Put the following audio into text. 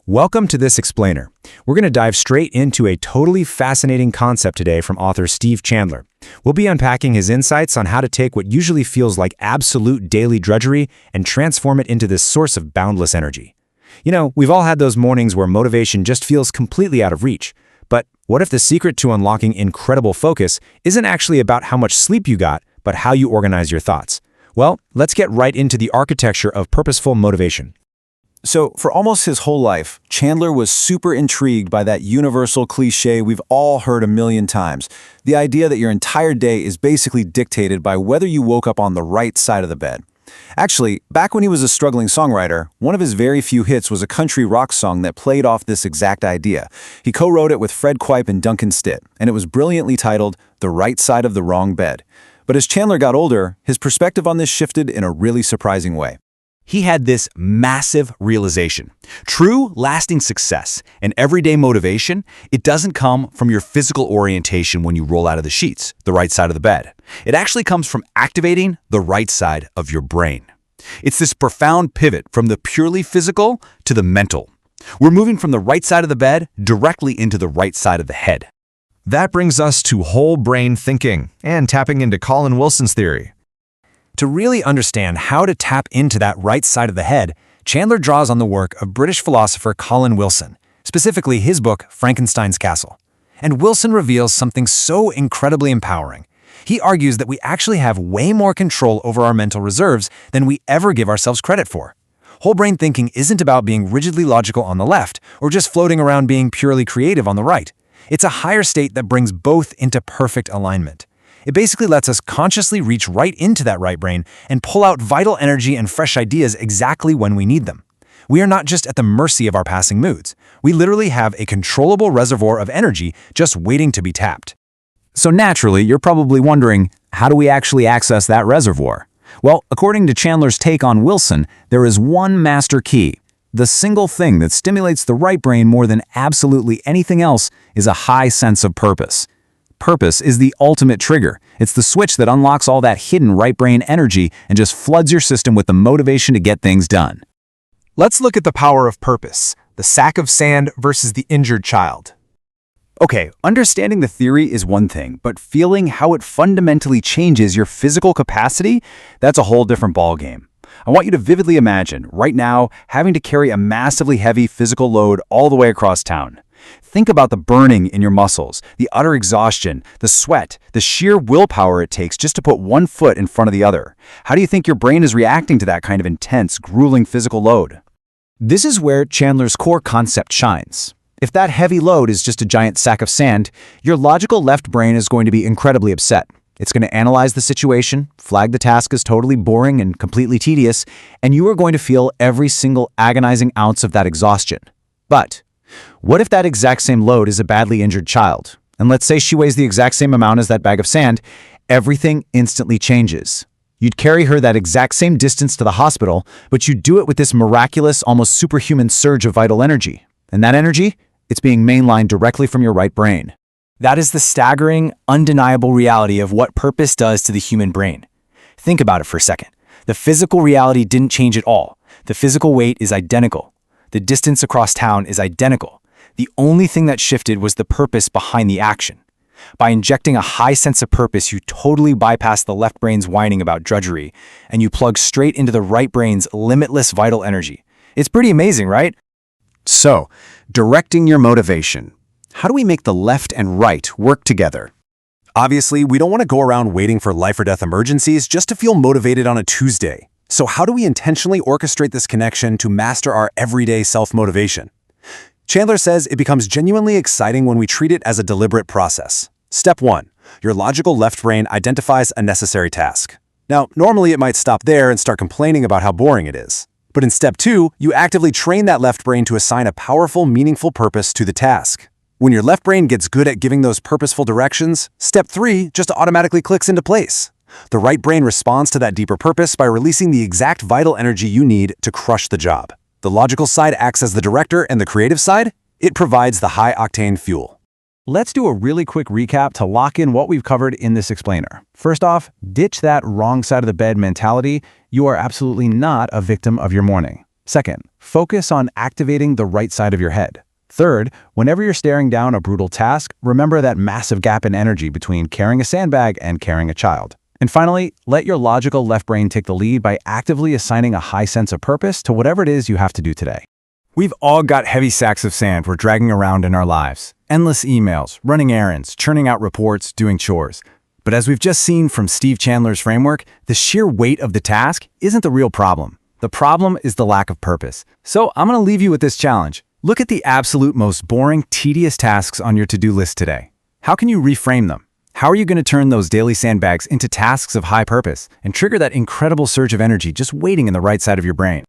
Welcome to this explainer. We're going to dive straight into a totally fascinating concept today from author Steve Chandler. We'll be unpacking his insights on how to take what usually feels like absolute daily drudgery and transform it into this source of boundless energy. You know, we've all had those mornings where motivation just feels completely out of reach. But what if the secret to unlocking incredible focus isn't actually about how much sleep you got, but how you organize your thoughts? Well, let's get right into the architecture of purposeful motivation. So, for almost his whole life, Chandler was super intrigued by that universal cliche we've all heard a million times, the idea that your entire day is basically dictated by whether you woke up on the right side of the bed. Actually, back when he was a struggling songwriter, one of his very few hits was a country rock song that played off this exact idea. He co-wrote it with Fred Quipe and Duncan Stitt, and it was brilliantly titled The Right Side of the Wrong Bed. But as Chandler got older, his perspective on this shifted in a really surprising way. He had this massive realization. True, lasting success and everyday motivation, it doesn't come from your physical orientation when you roll out of the sheets, the right side of the bed. It actually comes from activating the right side of your brain. It's this profound pivot from the purely physical to the mental. We're moving from the right side of the bed directly into the right side of the head. That brings us to whole brain thinking and tapping into Colin Wilson's theory. To really understand how to tap into that right side of the head, Chandler draws on the work of British philosopher Colin Wilson, specifically his book, Frankenstein's Castle. And Wilson reveals something so incredibly empowering. He argues that we actually have way more control over our mental reserves than we ever give ourselves credit for. Whole brain thinking isn't about being rigidly logical on the left or just floating around being purely creative on the right. It's a higher state that brings both into perfect alignment. It basically lets us consciously reach right into that right brain and pull out vital energy and fresh ideas exactly when we need them. We are not just at the mercy of our passing moods. We literally have a controllable reservoir of energy just waiting to be tapped. So naturally, you're probably wondering, how do we actually access that reservoir? Well, according to Chandler's take on Wilson, there is one master key. The single thing that stimulates the right brain more than absolutely anything else is a high sense of purpose. Purpose is the ultimate trigger. It's the switch that unlocks all that hidden right brain energy and just floods your system with the motivation to get things done. Let's look at the power of purpose, the sack of sand versus the injured child. Okay, understanding the theory is one thing, but feeling how it fundamentally changes your physical capacity, that's a whole different ballgame. I want you to vividly imagine, right now, having to carry a massively heavy physical load all the way across town. Think about the burning in your muscles, the utter exhaustion, the sweat, the sheer willpower it takes just to put one foot in front of the other. How do you think your brain is reacting to that kind of intense, grueling physical load? This is where Chandler's core concept shines. If that heavy load is just a giant sack of sand, your logical left brain is going to be incredibly upset. It's going to analyze the situation, flag the task as totally boring and completely tedious, and you are going to feel every single agonizing ounce of that exhaustion. But what if that exact same load is a badly injured child? And let's say she weighs the exact same amount as that bag of sand, everything instantly changes. You'd carry her that exact same distance to the hospital, but you'd do it with this miraculous, almost superhuman surge of vital energy. And that energy, it's being mainlined directly from your right brain. That is the staggering, undeniable reality of what purpose does to the human brain. Think about it for a second. The physical reality didn't change at all. The physical weight is identical. The distance across town is identical. The only thing that shifted was the purpose behind the action. By injecting a high sense of purpose, you totally bypass the left brain's whining about drudgery, and you plug straight into the right brain's limitless vital energy. It's pretty amazing, right? So, directing your motivation. How do we make the left and right work together? Obviously, we don't want to go around waiting for life or death emergencies just to feel motivated on a Tuesday. So how do we intentionally orchestrate this connection to master our everyday self-motivation? Chandler says it becomes genuinely exciting when we treat it as a deliberate process. Step 1. Your logical left brain identifies a necessary task. Now, normally it might stop there and start complaining about how boring it is. But in Step 2, you actively train that left brain to assign a powerful, meaningful purpose to the task. When your left brain gets good at giving those purposeful directions, Step 3 just automatically clicks into place. The right brain responds to that deeper purpose by releasing the exact vital energy you need to crush the job. The logical side acts as the director, and the creative side, it provides the high-octane fuel. Let's do a really quick recap to lock in what we've covered in this explainer. First off, ditch that wrong side of the bed mentality. You are absolutely not a victim of your morning. Second, Focus on activating the right side of your head. Third, whenever you're staring down a brutal task, remember that massive gap in energy between carrying a sandbag and carrying a child. And finally, let your logical left brain take the lead by actively assigning a high sense of purpose to whatever it is you have to do today. We've all got heavy sacks of sand we're dragging around in our lives. Endless emails, running errands, churning out reports, doing chores. But as we've just seen from Steve Chandler's framework, the sheer weight of the task isn't the real problem. The problem is the lack of purpose. So I'm going to leave you with this challenge. Look at the absolute most boring, tedious tasks on your to-do list today. How can you reframe them? How are you going to turn those daily sandbags into tasks of high purpose and trigger that incredible surge of energy just waiting in the right side of your brain?